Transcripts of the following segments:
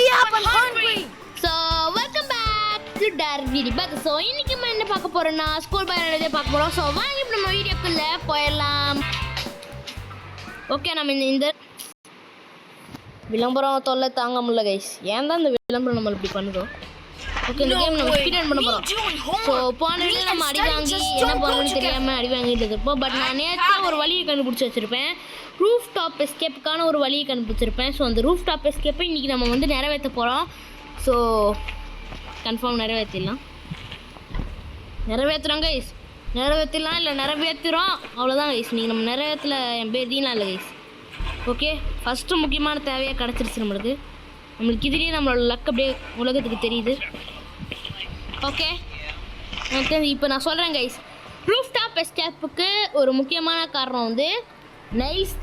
So welcome back to Dar Video Bug. So இன்னைக்கு நம்ம என்ன பார்க்க போறோம்னா ஸ்கூல் பயணத்தை பார்க்க போறோம். So வாங்க இப்போ நம்ம வீடியோக்குள்ள போயிடலாம். ஓகே, நம்ம இந்த விளம்பரம் தொல்லை தாங்க முடியல கைஸ். ஏன் தான் இந்த விளம்பரம் நம்ம இப்படி பண்ணுதோ? ஓகே, இந்த கேம் நம்ம ஸ்பீட் ரன் பண்ண போறோம். ஸோ போன வீடியோ நம்ம அடி வாங்கி என்ன பண்ணணும்னு தெரியாமல் அடி வாங்கிட்டு இருப்போம். பட் நான் நேற்று ஒரு வழியை கண்டுபிடிச்சி வச்சுருப்பேன். ரூஃப் டாப் எஸ்கேப்புக்கான ஒரு வழியை கண்டுபிடிச்சிருப்பேன். ஸோ அந்த ரூஃப் டாப் எஸ்கேப்பை இன்றைக்கி நம்ம வந்து நிறைவேற்ற போகிறோம். ஸோ கன்ஃபார்ம் நிறைவேற்றுறோம் கைஸ். நிறைவேற்றலாம் இல்லை நிறைவேற்றுறோம், அவ்வளோதான் கைஸ். நீங்கள் நம்ம நிறைவேற்றல என் பேர் தீனா இல்லை கைஸ். ஓகே, ஃபஸ்ட்டு முக்கியமான தேவையாக கிடச்சிருச்சு நம்மளுக்கு. இதுலேயே நம்மளோட லக் அப்படியே உலகத்துக்கு தெரியுது. ஓகே, இப்போ நான் சொல்கிறேன் கைஸ். ரூஃப் டாப் எஸ்கேப்புக்கு ஒரு முக்கியமான காரணம் வந்து நைல்ஸ்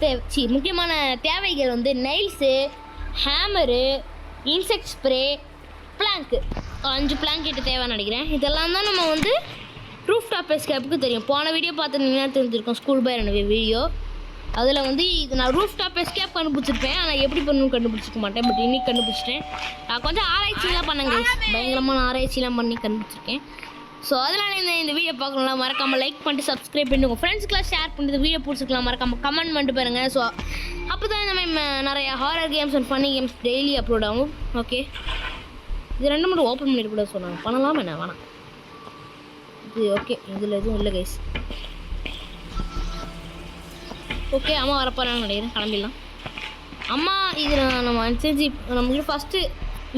முக்கியமான தேவைகள் வந்து நைல்ஸு, ஹேமரு, இன்செக்ட் ஸ்ப்ரே, பிளாங்க்கு. 5 பிளாங்கிட்ட தேவைன்னு நினைக்கிறேன். இதெல்லாம் தான் நம்ம வந்து ரூஃப் டாப் எஸ்கேப்புக்கு தெரியும். போன வீடியோ பார்த்துருந்தீங்கன்னா தெரிஞ்சிருக்கோம், ஸ்கூல் பை என்னுடைய வீடியோ. அதில் வந்து இது நான் ரூஃப் டாப் எஸ்கேப் கண்டுபிடிச்சிருப்பேன். ஆனால் எப்படி பண்ணணும்னு கண்டுபிடிச்சிக்க மாட்டேன். பட் இன்னைக்கு கண்டுபிடிச்சிட்டேன். நான் கொஞ்சம் ஆராய்ச்சிலாம் பண்ணேங்க, பயங்கரமான ஆராய்ச்சிலாம் பண்ணி கண்டுபிடிச்சிருக்கேன். ஸோ அதனால் இந்த வீடியோ பார்க்கணும்லாம் மறக்காமல் லைக் பண்ணிட்டு சப்ஸ்கிரைப் பண்ணி உங்கள் ஃப்ரெண்ட்ஸ்க்கெலாம் ஷேர் பண்ணிட்டு வீடியோ பிடிச்சிக்கலாம் மறக்காமல் கமெண்ட் பண்ணிட்டு பாருங்கள். ஸோ அப்போ தான் நம்ம நிறைய horror games and funny games daily upload ஆகும். ஓகே, இது 2 மட்டும் ஓப்பன் பண்ணிட்டு சொன்னாங்க. பண்ணலாம் என்ன வேணாம் இது. ஓகே, இதில் எதுவும் இல்லை கைஸ். ஓகே, அம்மா வரப்போகிறாங்கன்னு நினைக்கிறேன். கிளம்பிடலாம். அம்மா இதில் நம்ம செஞ்சு நம்மக்கிட்ட ஃபஸ்ட்டு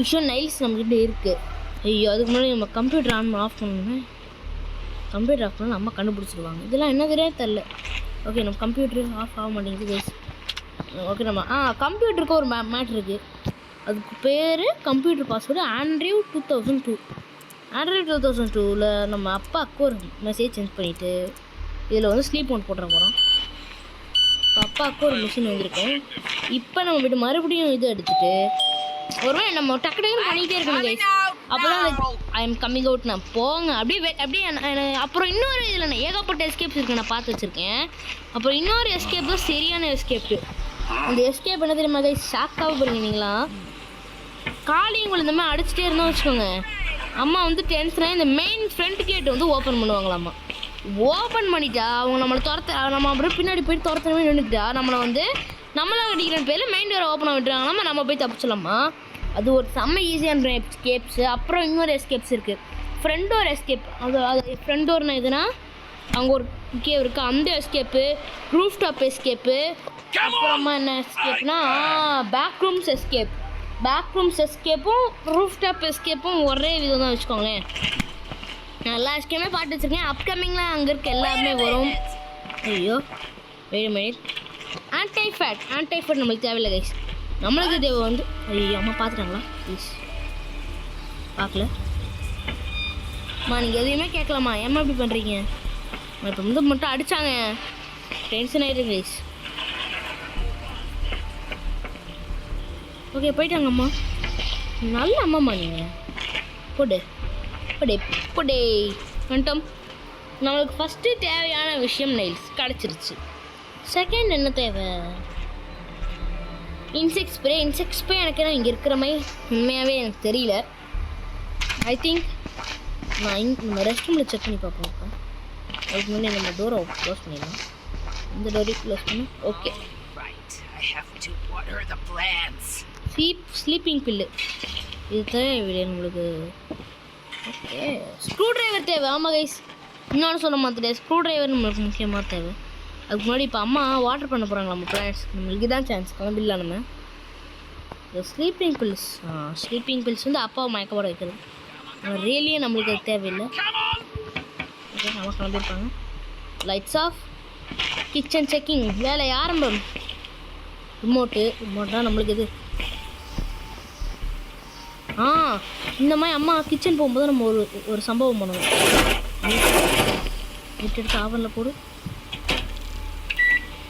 விஷயம் நைல்ஸ் நம்மக்கிட்ட இருக்குது. ஐயோ, அதுக்கு முன்னாடி நம்ம கம்ப்யூட்டர் ஆஃப் பண்ணணும். கம்ப்யூட்டர் ஆஃப் பண்ணால் அம்மா கண்டுபிடிச்சிடுவாங்க. இதெல்லாம் என்ன தெரில. ஓகே, நம்ம கம்ப்யூட்டர் ஆஃப் ஆக மாட்டேங்குது கைஸ். ஓகே, நம்ம கம்ப்யூட்டருக்கு ஒரு மேட்ரு இருக்குது. அதுக்கு பேர் கம்ப்யூட்டர் பாஸ்வேர்டு ஆண்ட்ரியூ 2002. ஆண்ட்ரியூ 2002ல் நம்ம அப்பாவுக்கு ஒரு மெசேஜ் சென்ட் பண்ணிவிட்டு இதில் வந்து ஸ்லீப் மோட் போட்டுற போகிறோம். அப்பாவுக்கு ஒரு மிஷின் வந்திருக்கேன். இப்போ நம்ம மறுபடியும் இது எடுத்துகிட்டு ஒருவேளை நம்ம டக்கு பண்ணிகிட்டே இருக்கணும் கைஸ். அப்போ தான் ஐ எம் கம்மிங் அவுட். நான் போங்க அப்படியே அப்புறம் இன்னொரு இதில் நான் ஏகப்பட்ட எஸ்கேப்ஸ் இருக்குது, நான் பார்த்து வச்சுருக்கேன். அப்புறம் இன்னொரு எஸ்கேப் தான் சரியான எஸ்கேப்பு. அந்த எஸ்கேப் என்ன தெரியுமா கைஸ்? ஷாக்காக போகிறீங்க நீங்களா? காலையும் உங்களை இந்த மாதிரி அடிச்சுட்டே இருந்தால் வச்சுக்கோங்க, அம்மா வந்து டென்ஷனாக இந்த மெயின் ஃப்ரண்ட் கேட் வந்து ஓப்பன் பண்ணுவாங்களாம்மா. ஓப்பன் பண்ணிட்டா அவங்க நம்ம அப்படியே பின்னாடி போய் துரத்தவே நின்றுட்டா நம்மளை அடிக்கிற பேரில் மெயின் டோரை ஓப்பன் விட்டுறாங்களாம்மா. நம்ம போய் தப்பிச்சலாமா? அது ஒரு செம்ம ஈஸியான எஸ்கேப்ஸு. அப்புறம் இன்னொரு எஸ்கேப்ஸ் இருக்குது, ஃப்ரண்ட் டோர் எஸ்கேப். அது ஃப்ரண்ட் டோர்னா எதுனா அங்கே ஒரு கேவ் இருக்குது, அந்த எஸ்கேப்பு. Roof top escape. அப்புறமா என்ன எஸ்கேப்னா back rooms escape. Back rooms எஸ்கேப்பும் ரூஃப் டாப் எஸ்கேப்பும் ஒரே விதம் தான் வச்சுக்கோங்களேன். நான் எல்லா எஸ்கேமே பார்த்து வச்சுருக்கேன். அப்கமிங்கில் அங்கே இருக்க எல்லாருமே வரும். ஐயோ, வெயிட் மினிட். ஆன்டைஃபேட் நம்மளுக்கு தேவையில்லை கைஸ். நம்மளுக்கு தேவை வந்து ஐயோ, அம்மா பார்த்துட்டாங்களா? ப்ளீஸ் பார்க்கல நீங்கள் எதையுமே கேட்கலாமா? ஏம்மா இப்படி பண்ணுறீங்க? இப்போ மட்டும் அடித்தாங்க, டென்ஷன் ஆகிடுங்க கைஸ். ஓகே, போயிட்டாங்க அம்மா. நல்ல அம்மாம்மா நீங்கள். போடு வந்துட்டோம். நம்மளுக்கு ஃபஸ்ட்டு தேவையான விஷயம் நைல்ஸ் கிடச்சிருச்சு. செகண்ட் என்ன தேவை? இன்செக்ட் ஸ்ப்ரே எனக்கு இங்கே இருக்கிற மாதிரி உண்மையாகவே எனக்கு தெரியல. ஐ திங்க் நான் நம்ம ரெஸ்ட் ரூமில் செக் பண்ணி பார்ப்போம். அதுக்கு முன்னாடி நம்ம டோரை க்ளோஸ் பண்ணிடலாம். இந்த டோரையும் க்ளோஸ் பண்ணி ஓகே. ஸ்லீப்பிங் பில்லு இது தேவை நம்மளுக்கு. ஓகே, ஸ்க்ரூ ட்ரைவர் தேவை. ஆமாம் கைஸ், இன்னொன்று சொல்ல மாட்டேன், ஸ்க்ரூ ட்ரைவர் நம்மளுக்கு முக்கியமாக தேவை. அதுக்கு முன்னாடி இப்போ அம்மா வாட்டர் பண்ண போகிறாங்க நம்ம பிளான்ஸ். நம்மளுக்கு தான் சான்ஸ் கிளம்பிடலாம். நம்ம இந்த ஸ்லீப்பிங் பில்ஸ் வந்து அப்பாவை மயக்க போட வைக்கிறது. ரியலியே நம்மளுக்கு அது தேவையில்லை. ஓகே, நம்ம கிளம்பியிருப்பாங்க. Lights off. கிச்சன் செக்கிங் வேலை ஆரம்பம். ரிமோட் தான் நம்மளுக்கு இது. இந்த மாதிரி அம்மா கிச்சன் போகும்போது நம்ம ஒரு சம்பவம் பண்ணுவோம். எடுத்து ஆவனில் போடு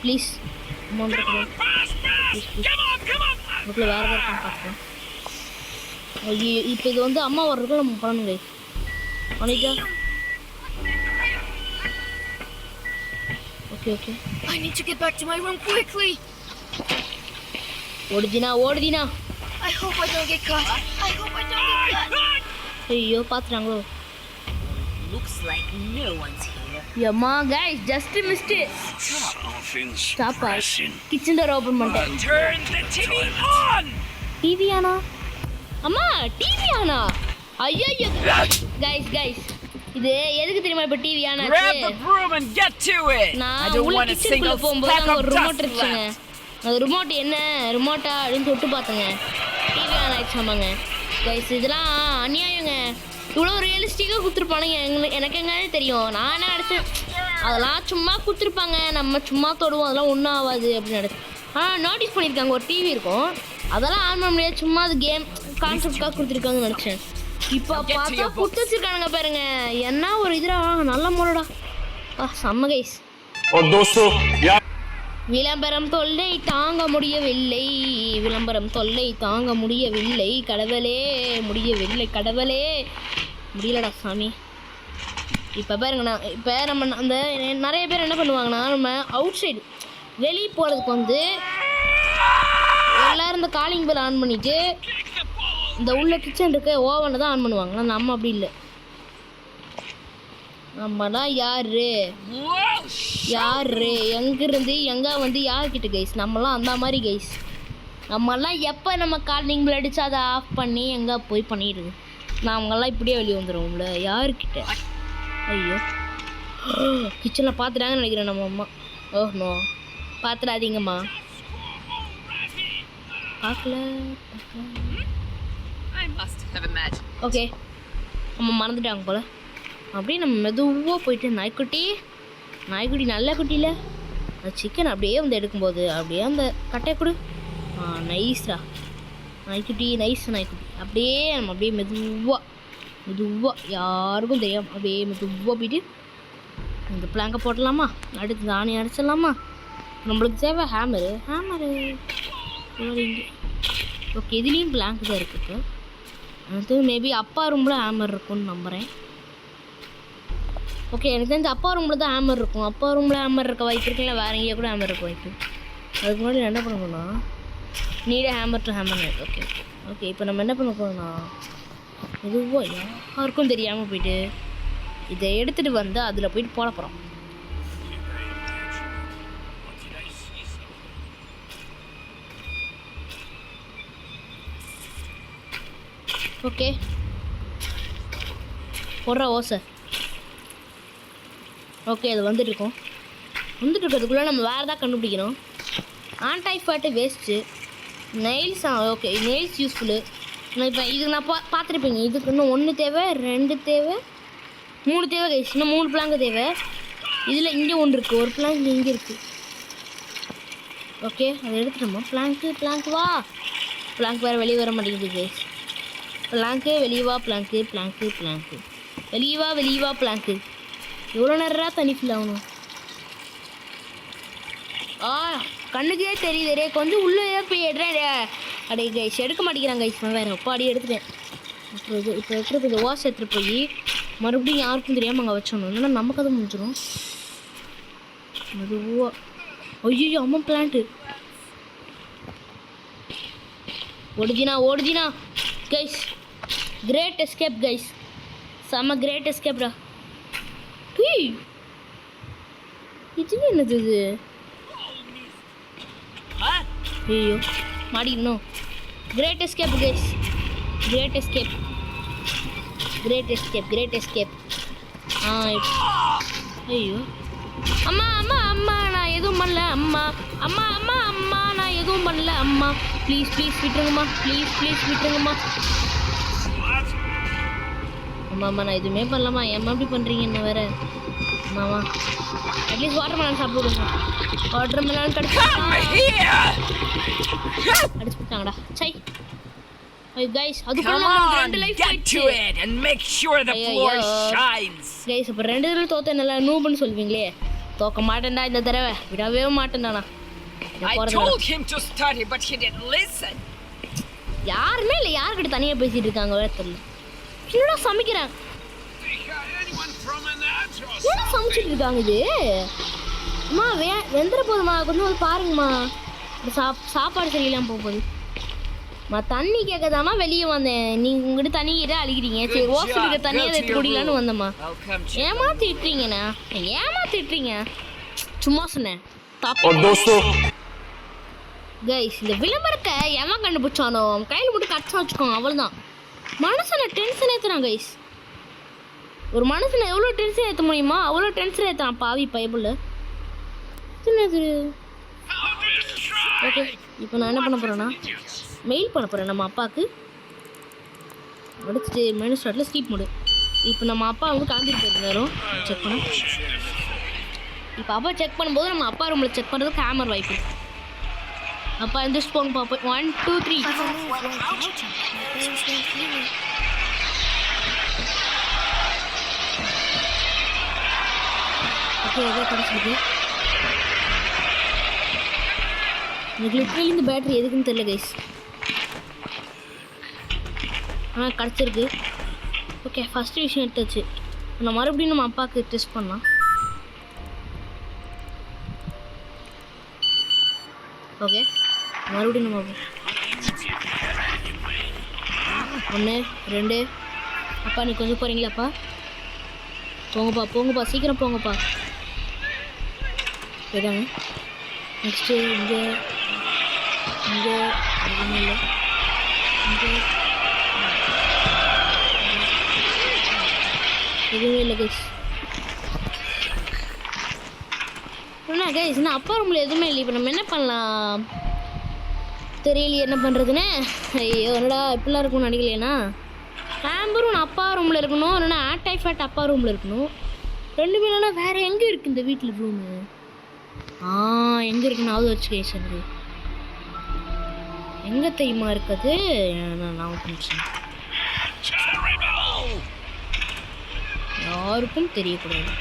ப்ளீஸ். அமௌண்ட் வேறு இருக்கான்னு பார்க்கலாம். இப்போ இது வந்து அம்மா வர்றதுக்கு நம்ம பண்ணணும் கைஸ். பண்ணிட்டா okay. I need to get back to my room quickly. ஓடுதினா. I hope I don't get caught. I hope I don't get caught. ஐயோ பாத்துறாங்களோ. Looks like no one's here. யம்மா guys just missed it. சாப்பா kitchen door open பண்ணிட்டேன். Turn the TV on. TV ஆனா அம்மா TV ஆனா ஐயோ guys இது எதுக்கு தெரியுமா இப்ப டிவி ஆனா Grab the broom and get to it. நான் உள்ள கிச்சனுக்குள்ள போகும்போது அங்க ஒரு ரிமோட் இருந்துச்சுங்க. அந்த ரிமோட் என்ன ரிமோட்டா அப்படின்னு தொட்டு பார்த்தேங்க. TV on ஆயிடுச்சாமாங்க. கைஸ் இதெல்லாம் அநியாயங்க. இவ்வளோ ரியலிஸ்டிக்காக கொடுத்துருப்பானுங்க. எனக்கு எங்கே தெரியும். நான் என்ன நினச்சேன் அதெல்லாம் சும்மா கொடுத்துருப்பாங்க, நம்ம சும்மா தொடுவோம், அதெல்லாம் ஒன்றும் ஆகாது அப்படின்னு நினச்சேன். ஆனால் நோட்டீஸ் பண்ணியிருக்காங்க ஒரு டிவி இருக்கும், அதெல்லாம் ஆன் பண்ண முடியாது, சும்மா அது கேம் கான்செப்டாக கொடுத்துருக்காங்கன்னு நினச்சேன். இப்போ பார்த்தா கொடுத்து வச்சிருக்கானுங்க பாருங்க. என்ன ஒரு இதுடா நல்ல முறைடா செம்ம கைஸ். விளம்பரம் தொல்லை தாங்க முடியவில்லை, விளம்பரம் தொல்லை தாங்க முடியவில்லை, கடவுளே முடியவில்லை, கடவுளே முடியலடா சாமி. இப்போ பாருங்கண்ணா, இப்போ நம்ம அந்த நிறைய பேர் என்ன பண்ணுவாங்கன்னா, நம்ம அவுட் சைடு வெளியே போகிறதுக்கு வந்து எல்லோரும் இந்த காலிங் பெல் ஆன் பண்ணிவிட்டு இந்த உள்ள கிச்சன் இருக்க ஓவனை தான் ஆன் பண்ணுவாங்க. ஆனால் நம்ம அப்படி இல்லை. நம்மலாம் யாரு எங்கிருந்து எங்கே வந்து யார்கிட்ட கைஸ், நம்மலாம் அந்த மாதிரி கைஸ். நம்மலாம் எப்போ நம்ம காலிங் பெல் அடித்து அதை ஆஃப் பண்ணி எங்கே போய் பண்ணிடுது. நாங்கள்லாம் இப்படியே வெளியே வந்துடுவோம்ல யாருக்கிட்ட. ஐயோ கிச்சனில் பார்த்துட்டாங்கன்னு நினைக்கிறேன் நம்ம அம்மா. ஓஹ்னோ பார்த்துடாதீங்கம்மா. பார்க்கல ஓகே அம்மா மறந்துட்டாங்க போல். அப்படியே நம்ம மெதுவாக போயிட்டு நாய்க்குட்டி நல்ல குட்டியில் அந்த சிக்கன் அப்படியே வந்து எடுக்கும்போது அப்படியே அந்த கட்டையை கொடு. நைஸ்ரா நாய்க்குட்டி, நைஸ் நாய்க்குட்டி. அப்படியே நம்ம அப்படியே மெதுவாக யாருக்கும் தெரியாமல் அப்படியே மெதுவாக போயிட்டு இந்த பிளாங்கை போட்டலாமா, அடுத்து தானே அடிச்சிடலாமா. நம்மளுக்கு தேவை ஹேமரு. ஓகே இதுலேயும் பிளாங்க் தான் இருக்குது. அது மேபி அப்பா ரூமில் ஹேமர் இருக்கும்னு நம்புகிறேன். ஓகே எனக்கு தெரிஞ்ச அப்பா ரூமில் தான் ஹேமர் இருக்கும். அப்பா ரூமில் ஹேமர் இருக்க வாய்ப்பு இருக்குல்ல, வேறு எங்கேயா கூட ஹேமர் இருக்க வாய்ப்பு. அதுக்கு முன்னாடி என்ன பண்ணணும்னா நீடே ஹேமர் டு ஹேமர். ஓகே இப்போ நம்ம என்ன பண்ண போகிறோம்னா மெதுவாக யாருக்கும் தெரியாமல் போயிட்டு இதை எடுத்துகிட்டு வந்து அதில் போயிட்டு போட போகிறோம். ஓகே போடுற ஓசை. ஓகே அது வந்துட்டு இருக்கிறதுக்குள்ளே நம்ம வேறு எதாவது கண்டுபிடிக்கணும். ஆன்டை ஃபேட்டு waste, nails. Okay nails useful. இப்போ இது நான் பார்த்துருப்பீங்க. இதுக்கு இன்னும் 1 தேவை, 2 தேவை, 3 தேவை கைஸ். இன்னும் 3 பிளாங்கு தேவை. இதில் இங்கே 1 இருக்குது, ஒரு பிளாங்க் இங்கே இருக்குது. ஓகே அதை எடுத்துட்டோமா. பிளாங்க் வா. பிளாங்க் வேறு வெளியே வர மாட்டேங்குது கைஸ். பிளாங்க்கு வெளியே வா, பிளாங்க்கு வெளியே வா பிளாங்க்கு. எவ்வளோ நேரம் தண்ணி ஃபில் ஆகணும். கண்ணுக்கே தெரியுது. கொஞ்சம் உள்ளே போய் எடுறேன். அப்படியே கைஸ் எடுக்க மாட்டேங்கிறாங்க கைஸ். நான் வேறு அப்பா அடி எடுத்துட்டேன். அப்புறம் இது இப்போ எடுத்துகிட்டு இந்த வாஷ் எடுத்துகிட்டு போய் மறுபடியும் யாருக்கும் தெரியாமல் அங்கே வச்சோணும். இல்லைன்னா நமக்கு அதை முடிஞ்சிடும். மெதுவாக ஐயோ அம்மா பிளான்ட்டு ஓடுஜினா கைஸ். கிரேட் எஸ்கேப் கைஸ், செம்ம கிரேட் எஸ்கேப்டா. இது என்னது இது? ஐயோ மாடிக்கணும். Great escape guys, great escape. ஐயோ அம்மா நான் எதுவும் பண்ணல. அம்மா நான் எதுவும் பண்ணல. அம்மா ப்ளீஸ் விட்டுருங்கம்மா. ப்ளீஸ் விட்டுருங்கம்மா. அம்மா நான் எதுவுமே பண்ணலாமா. ஏம்மா இப்படி பண்ணுறீங்க என்ன வேறு? அம்மாவா அட்லீஸ்ட் வாட்டர் மெலன் சாப்பிடுங்க. வாட்டர் மெலன் அடிச்சு போட்டாங்கடா. சை கைஸ் அதுக்குள்ள 2 லைஃப் போயிடுச்சு. கைஸ் அப்போ 2 தடவை தோத்த நல்லா நூபுன்னு சொல்வீங்களே. தோக்க மாட்டேன்டா இந்த தடவை, விடவே மாட்டேன்டாண்ணா. யாருமே இல்லை, யாருக்கிட்ட தனியாக பேசிட்டு இருக்காங்க வேற தெரியல. என்னடா சமைக்கிறேன், என்ன சமைச்சிட்டு இருக்காங்க இது? அம்மா வெந்துட போதுமா, கொஞ்சம் பாருங்கம்மா. சாப்பாடு சரியில்லாமல் போகுது. நான் தண்ணி கேட்கதாமா வெளியே வந்தேன். நீங்கள் உங்கள்கிட்ட தண்ணி கேட்டு அழிக்கிறீங்க. சரி ஓசல் இருக்க தண்ணியை எடுத்து குடிக்கலான்னு வந்தம்மா. ஏமாத்திட்டுறீங்கண்ணா, ஏமாத்திட்டுறீங்க. சும்மா சொன்னேன். கைஸ் இந்த விளம்பரத்தை எவன் கண்டுபிடிச்சானோ கையில் போட்டு கடிச்சா வச்சுக்கோங்க. அவ்வளோதான். மனுஷனை டென்ஷன் ஏற்றுறான் கைஸ். ஒரு மனுஷனை எவ்வளோ டென்ஷன் ஏற்ற முடியுமா அவ்வளோ டென்ஷன் ஏற்றுறான் பாவி பைபிள். ஓகே இப்போ நான் என்ன பண்ண போகிறேன்னா மெயில் பண்ண போகிறேன் நம்ம அப்பாவுக்கு. அடுத்து மெனு ஸ்டார்ட்டில் ஸ்கீப் மோடு. இப்போ நம்ம அப்பா வந்து கிளம்பிட்டு போயிருந்தாரோ செக் பண்ண. இப்போ அப்பா செக் பண்ணும்போது நம்ம அப்பா ரூமில் செக் பண்ணுறது கேமரா வாய்ப்பு. அப்பா இந்த ஸ்போன் பார்ப்போம். 1 2 3 ஓகே எதோ கிடச்சிருக்கு. எனக்கு லிட்ரலி இந்த பேட்டரி எதுக்குன்னு தெரியல கைஸ். ஆனால் கிடச்சிருக்கு. ஓகே ஃபஸ்ட்டு விஷயம் எடுத்தாச்சு. நான் மறுபடியும் நம்ம அப்பாவுக்கு டெஸ்ட் பண்ணலாம். ஓகே மறுபடியும் நம்ம 1 2 அப்பா நீ கொஞ்சம் போகிறீங்களாப்பா? போங்கப்பா போங்கப்பா சீக்கிரம் போங்கப்பா. போயிட்டாங்க. நெக்ஸ்ட்டு இங்கே இங்கே எதுவுமே இல்லை. இங்கே எதுவுமே இல்லை கைஸ். என்ன கைஸ் இன்னும் அப்பா ரூமில் எதுவுமே இல்லை. இப்போ நம்ம என்ன பண்ணலாம் தெரியலையே என்ன பண்ணுறதுன்னு. ஐயோ என்னடா இப்படிலாம் இருக்கும்னு நினைக்கலையேண்ணா. கேம்பரும் அப்பா ரூமில் இருக்கணும், இல்லைன்னா ஆட்டை ஃபேட் அப்பா ரூமில் இருக்கணும். ரெண்டுமே இல்லைன்னா வேறு எங்கே இருக்குது இந்த வீட்டில் ரூமு? எங்கே இருக்குன்னு அது வச்சு கேசு எங்கே தெரியுமா இருக்குது? நான் கொஞ்சம் யாருக்கும் தெரியக்கூடாது,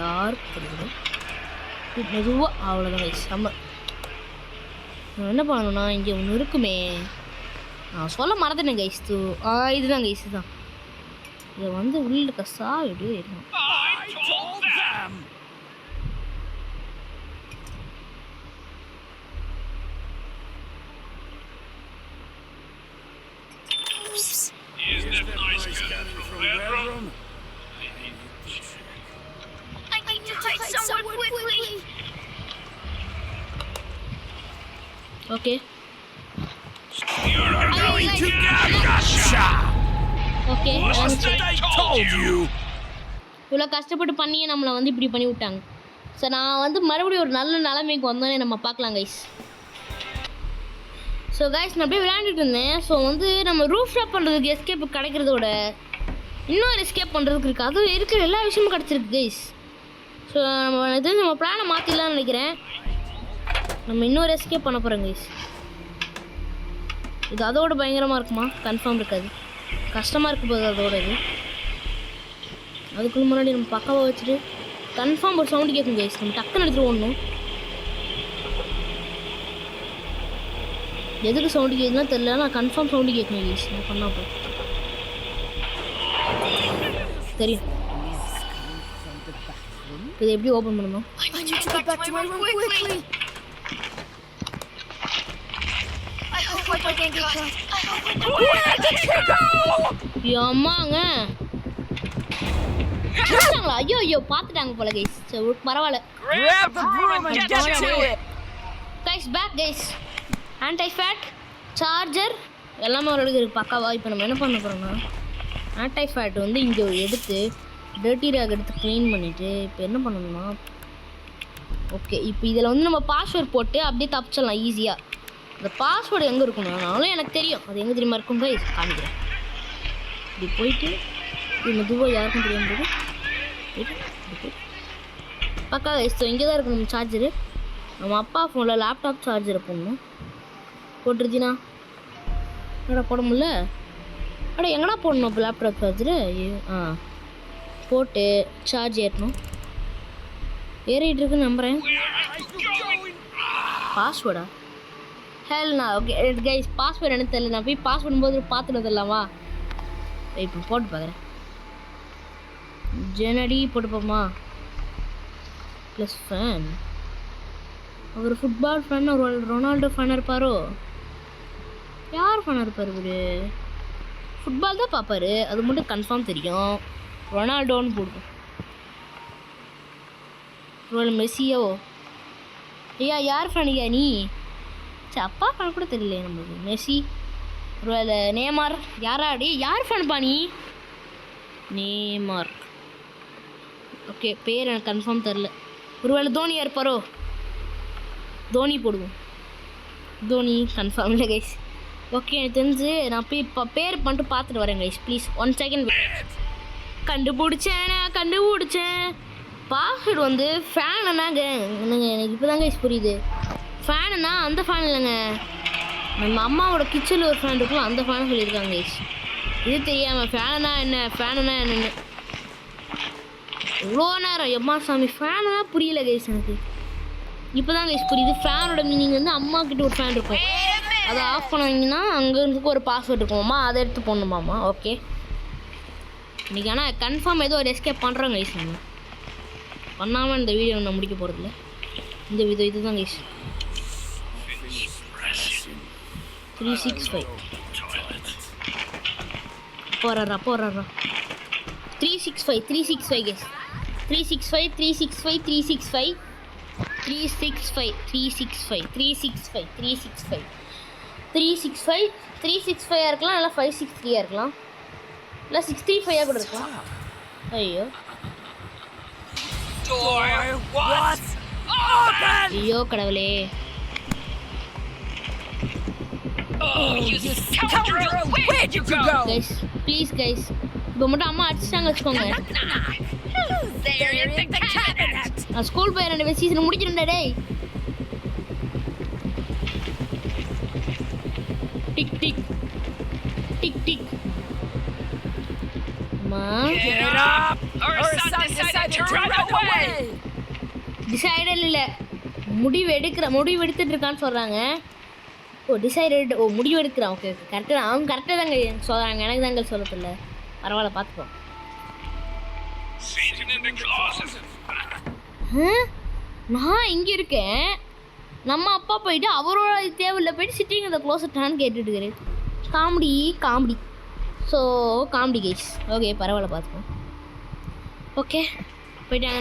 யாருக்கும் தெரியக்கூடாது. மெதுவாக அவ்வளோதான் கைஸ். நம்ம என்ன பண்ணணும்னா இங்கே ஒன்று இருக்குமே, நான் சொல்ல மறந்துட்டேன் கைஸ். இதுதான் கைஸ், இதுதான். இதை வந்து உள்ள இருக்க சாவிடு இருக்கும். Okay. Okay. இவ்வளோ கஷ்டப்பட்டு பண்ணியே நம்மளை வந்து இப்படி பண்ணி விட்டாங்க. ஸோ நான் வந்து மறுபடியும் ஒரு நல்ல நிலைமைக்கு வந்தோன்னே நம்ம பார்க்கலாம் கைஸ். ஸோ கைஸ் நான் அப்படியே விளையாண்டுட்டு இருந்தேன். ஸோ வந்து நம்ம ரூஃப் டாப் பண்ணுறதுக்கு எஸ்கேப் கிடைக்கிறதோட இன்னொரு எஸ்கேப் பண்ணுறதுக்கு இருக்குது. அதுவும் இருக்கிற எல்லா விஷயமும் கிடச்சிருக்கு கைஸ். ஸோ நம்ம பிளானை மாற்றிடலாம்னு நினைக்கிறேன். நம்ம இன்னொரு எஸ்கேப் பண்ண போகிறோம் கைஸ். இது அதோட பயங்கரமாக இருக்குமா? கன்ஃபார்ம் இருக்காது, கஷ்டமாக இருக்க போகுது அதோட. இது அதுக்குள்ள முன்னாடி நம்ம பக்காவாக வச்சுட்டு கன்ஃபார்ம் ஒரு சவுண்டு கேட்கும் கைஸ். நம்ம டக்குன்னு எடுத்துகிட்டு ஓடணும். எதுக்கு சவுண்டு கேட்குதுன்னா தெரியல, நான் கன்ஃபார்ம் சவுண்டு கேட்கணும் கைஸ். நான் பண்ணால் போ தெரியும். இதை எப்படி ஓப்பன் பண்ணணும்? அம்மாங்க ஐயோ ஐயோ பார்த்துட்டாங்க போல கைஸ். பரவாயில்ல கைஸ். Bag guys. ஆன்டை ஃபேட் சார்ஜர் எல்லாமே ஒரு இருக்குது பக்காவா. இப்போ நம்ம என்ன பண்ண போகிறோம்னா ஆன்டை ஃபேட் வந்து இங்கே எடுத்து டர்ட்டி ரேக் எடுத்து க்ளீன் பண்ணிவிட்டு இப்போ என்ன பண்ணணும்னா ஓகே இப்போ இதில் வந்து நம்ம பாஸ்வேர்ட் போட்டு அப்படியே தப்பிச்சிடலாம் ஈஸியாக. இந்த பாஸ்வேர்டு எங்கே இருக்கணும்னாலும் எனக்கு தெரியும். அது எங்கே தெரியுமா இருக்கும் கைஸ், காமிக்கிறேன். இப்படி போயிட்டு இது மெதுவாக யாருக்கும் தெரியும் போது போயிட்டு பக்கா கைஸ். ஸோ இங்கே தான் இருக்கணும் சார்ஜரு. நம்ம அப்பா ஃபோனில் லேப்டாப் சார்ஜரை போடணும். போட்டுருச்சுண்ணா என்னடா போட முடியல? அட எங்கடா போடணும் இப்போ லேப்டாப் சார்ஜரு? போட்டு சார்ஜ் ஏற்றணும். ஏறிட்டு இருக்குன்னு நம்புகிறேன். பாஸ்வேர்டா ஹெல்ண்ணா. ஓகே கைஸ் பாஸ்வேர்டு எனக்கு தெரியல. நான் போய் பாஸ்வேர்டு போது பார்த்துட்டு வந்துடலாமா? இப்போ போட்டு பார்க்குறேன். ஜெனடி போட்டுப்போமா? Plus fan. அவர் ஃபுட்பால் ஃபேன், ஒரு ரொனால்டோ ஃபேனாக இருப்பாரோ? யார் ஃபேனாக இருப்பார் இவர்? ஃபுட்பால் தான் பார்ப்பாரு, அது மட்டும் கன்ஃபார்ம் தெரியும். ரொனால்டோன்னு போடுவோம். மெஸ்ஸியோ? ஐயா யார் ஃபேனியா நீ? சரி அப்பா ஃபேன் கூட தெரியல நம்மளுக்கு. மெஸ்ஸி, ஒருவேளை நேமார். யாராடி யார் ஃபேனுப்பா நீ? நேமார். ஓகே, பேர் எனக்கு கன்ஃபார்ம் தெரில. ஒருவேளை தோனியாக இருப்பாரோ? தோனி போடுவோம். தோனி கன்ஃபார்ம் இல்லை கைஸ். ஓகே, எனக்கு தெரிஞ்சு நான் போய் இப்போ பேர் பண்ணிட்டு பார்த்துட்டு வரேன் கைஸ். Please 1 second. கண்டுபிடிச்சேன். பாஸ்வேர்டு வந்து ஃபேன் என்னங்க எனக்கு இப்போ தாங்க கைஸ் புரியுது. ஃபேனுன்னா அந்த ஃபேன் இல்லைங்க, நம்ம அம்மாவோட கிச்சனில் ஒரு ஃபேன் இருக்குல்ல அந்த ஃபேன் சொல்லியிருக்காங்க கைஸ். இது தெரியாமல் ஃபேனுனா என்னென்னு இவ்வளோ நேரம் எம்மா சாமி ஃபேனுனா புரியல கைஸ் எனக்கு. இப்போ தான் கைஸ் புரியுது. ஃபேனோட மீனிங் வந்து அம்மா கிட்ட ஒரு ஃபேன் இருக்கும், அதை ஆஃப் பண்ணுவீங்கன்னா அங்கேருந்து ஒரு பாஸ்வேர்டு இருக்குமாம்மா, அதை எடுத்து போடணுமாம்மா. ஓகே, இன்றைக்கி ஆனால் கன்ஃபார்ம் ஏதோ ஒரு எஸ்கேப் பண்ணுறோம் கைஸ். நம்ம பண்ணாமல் இந்த வீடியோ நான் முடிக்க போகிறதில்ல. இந்த வீடியோ இதுதான் கைஸ். 365 போடுறா 365 கைஸ். 365 இருக்கலாம், இல்லை 563 இருக்கலாம், இல்லை 635 கூட இருக்கலாம். ஐயோ ஐயோ கடவுளே. கைஸ் ப்ளீஸ் கைஸ், இப்போ மட்டும் அம்மா அடிச்சிட்டாங்க வச்சுக்கோங்க. நான் ஸ்கூல் போய் 2 சீசன் முடிச்சிருந்தேன் டேய். Tick tick tick tick. அம்மா டிசைடட் இல்லை, முடிவெடுத்துட்டு இருக்கான்னு சொல்கிறாங்க. ஓ டிசைடட், ஓ முடிவெடுக்கிறான். ஓகே கரெக்டாக, அவங்க கரெக்டாக தாங்க சொல்கிறாங்க, எனக்கு தாங்க சொல்ல தெரியல. பரவாயில்ல பார்த்துப்போம். நான் இங்கே இருக்கேன், நம்ம அப்பா போயிட்டு அவரோட தேவையில் போயிட்டு சிட்டிங் இந்த க்ளோசட்டான்னு கேட்டுட்டு இருக்கிறேன். Comedy so comedy guys. Okay பரவாயில்ல பார்த்துப்போம். ஓகே போயிட்டாங்க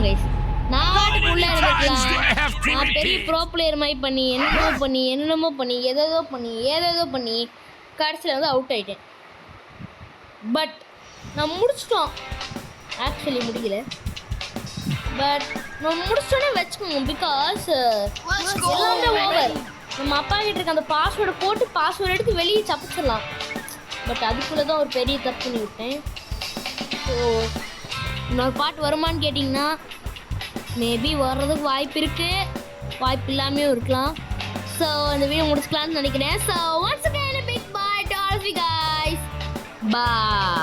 கைஸ். நான் வாட்டுக்கு உள்ளே இருந்துக்கலாம். நான் பெரிய ப்ரோ பிளேயர் மாதிரி என்னென்னமோ பண்ணி ஏதேதோ பண்ணி கடைசியில் வந்து அவுட் ஆகிட்டேன். பட் நான் முடிச்சிட்டோம். ஆக்சுவலி முடியல, பட் நம்ம முடிச்சிட்டோன்னே வச்சுக்கோங்க. பிகாஸ் எல்லாமே ஓவர். நம்ம அப்பா கிட்ட இருக்க அந்த பாஸ்வேர்டை போட்டு பாஸ்வேர்டு எடுத்து வெளியே தப்பிச்சிடலாம். பட் அதுக்குள்ளே தான் ஒரு பெரிய தப்பு பண்ணி விட்டேன். ஸோ இன்னொரு பாட்டு வருமானு கேட்டிங்கன்னா மேபி வர்றதுக்கு வாய்ப்பு இருக்குது, வாய்ப்பு இல்லாமையும் இருக்கலாம். ஸோ இந்த வீடியோ முடிச்சுக்கலான்னு நினைக்கிறேன். So once again a big bye to all of you guys. Bye.